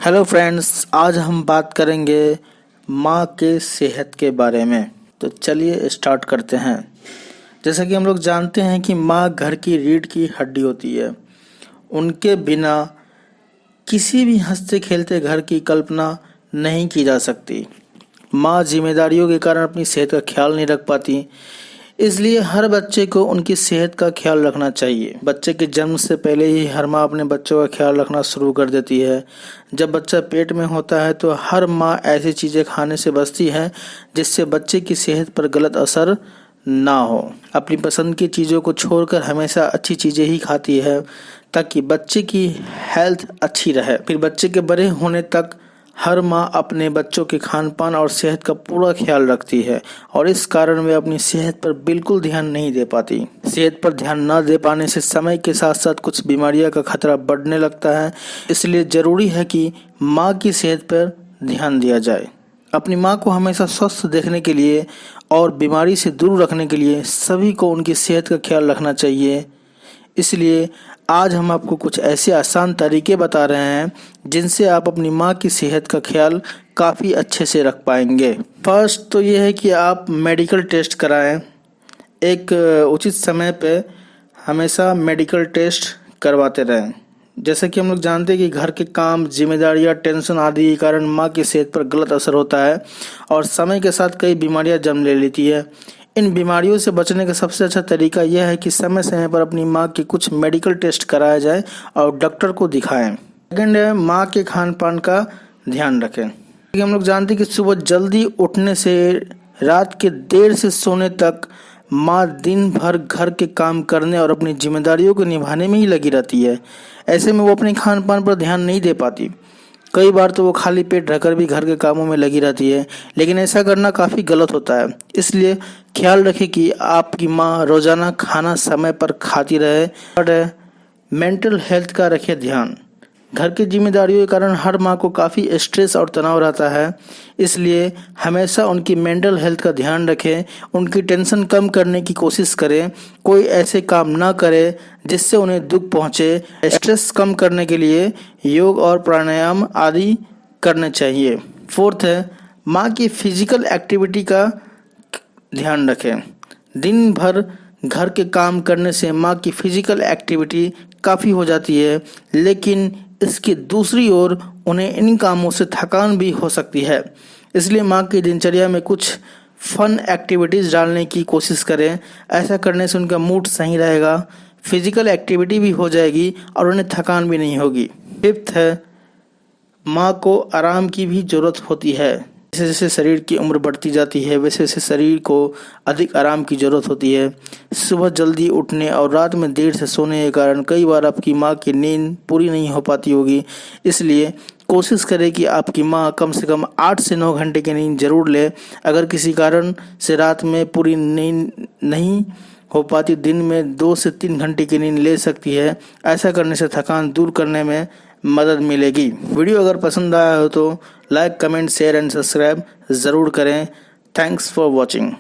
Hello friends, आज हम बात करेंगे माँ के सेहत के बारे में। तो चलिए स्टार्ट करते हैं। जैसा कि हम लोग जानते हैं कि माँ घर की रीढ़ की हड्डी होती है। उनके बिना किसी भी हंसते खेलते घर की कल्पना नहीं की जा सकती। माँ जिम्मेदारियों के कारण अपनी सेहत का ख्याल नहीं रख पाती, इसलिए हर बच्चे को उनकी सेहत का ख्याल रखना चाहिए। बच्चे के जन्म से पहले ही हर माँ अपने बच्चों का ख्याल रखना शुरू कर देती है। जब बच्चा पेट में होता है तो हर माँ ऐसी चीज़ें खाने से बचती है जिससे बच्चे की सेहत पर गलत असर ना हो। अपनी पसंद की चीज़ों को छोड़कर हमेशा अच्छी चीज़ें ही खाती है ताकि बच्चे की हेल्थ अच्छी रहे। फिर बच्चे के बड़े होने तक हर माँ अपने बच्चों के खान पान और सेहत का पूरा ख्याल रखती है और इस कारण वे अपनी सेहत पर बिल्कुल ध्यान नहीं दे पाती। सेहत पर ध्यान न दे पाने से समय के साथ साथ कुछ बीमारियों का खतरा बढ़ने लगता है। इसलिए ज़रूरी है कि माँ की सेहत पर ध्यान दिया जाए। अपनी माँ को हमेशा स्वस्थ देखने के लिए और बीमारी से दूर रखने के लिए सभी को उनकी सेहत का ख्याल रखना चाहिए। इसलिए आज हम आपको कुछ ऐसे आसान तरीके बता रहे हैं जिनसे आप अपनी माँ की सेहत का ख्याल काफ़ी अच्छे से रख पाएंगे। फर्स्ट तो ये है कि आप मेडिकल टेस्ट कराएं। एक उचित समय पे हमेशा मेडिकल टेस्ट करवाते रहें। जैसा कि हम लोग जानते हैं कि घर के काम, जिम्मेदारियां, टेंशन आदि के कारण माँ की सेहत पर गलत असर होता है और समय के साथ कई बीमारियां जन्म ले लेती है। इन बीमारियों से बचने का सबसे अच्छा तरीका यह है कि समय समय पर अपनी माँ के कुछ मेडिकल टेस्ट कराया जाए और डॉक्टर को दिखाएं। सेकंड है, माँ के खान पान का ध्यान रखें। हम लोग जानते हैं कि सुबह जल्दी उठने से रात के देर से सोने तक माँ दिन भर घर के काम करने और अपनी जिम्मेदारियों को निभाने में ही लगी रहती है। ऐसे में वो अपने खान पान पर ध्यान नहीं दे पाती। कई बार तो वो खाली पेट रहकर भी घर के कामों में लगी रहती है, लेकिन ऐसा करना काफ़ी गलत होता है। इसलिए ख्याल रखें कि आपकी माँ रोज़ाना खाना समय पर खाती रहे। और मेंटल हेल्थ का रखें ध्यान। घर की जिम्मेदारियों के कारण हर माँ को काफ़ी स्ट्रेस और तनाव रहता है, इसलिए हमेशा उनकी मेंटल हेल्थ का ध्यान रखें। उनकी टेंशन कम करने की कोशिश करें। कोई ऐसे काम ना करे जिससे उन्हें दुख पहुँचे। स्ट्रेस कम करने के लिए योग और प्राणायाम आदि करने चाहिए। फोर्थ है, माँ की फिजिकल एक्टिविटी का ध्यान रखें। दिन भर घर के काम करने से माँ की फिजिकल एक्टिविटी काफ़ी हो जाती है, लेकिन इसकी दूसरी ओर उन्हें इन कामों से थकान भी हो सकती है। इसलिए माँ की दिनचर्या में कुछ फन एक्टिविटीज़ डालने की कोशिश करें। ऐसा करने से उनका मूड सही रहेगा, फिजिकल एक्टिविटी भी हो जाएगी और उन्हें थकान भी नहीं होगी। फिफ्थ है, माँ को आराम की भी ज़रूरत होती है। जैसे जैसे शरीर की उम्र बढ़ती जाती है वैसे वैसे शरीर को अधिक आराम की ज़रूरत होती है। सुबह जल्दी उठने और रात में देर से सोने के कारण कई बार आपकी माँ की नींद पूरी नहीं हो पाती होगी। इसलिए कोशिश करें कि आपकी माँ कम से कम 8 से 9 घंटे की नींद जरूर ले। अगर किसी कारण से रात में पूरी नींद नहीं हो पाती, दिन में 2 से 3 घंटे की नींद ले सकती है। ऐसा करने से थकान दूर करने में मदद मिलेगी। वीडियो अगर पसंद आया हो तो like, comment, share and subscribe ज़रूर करें। Thanks for watching.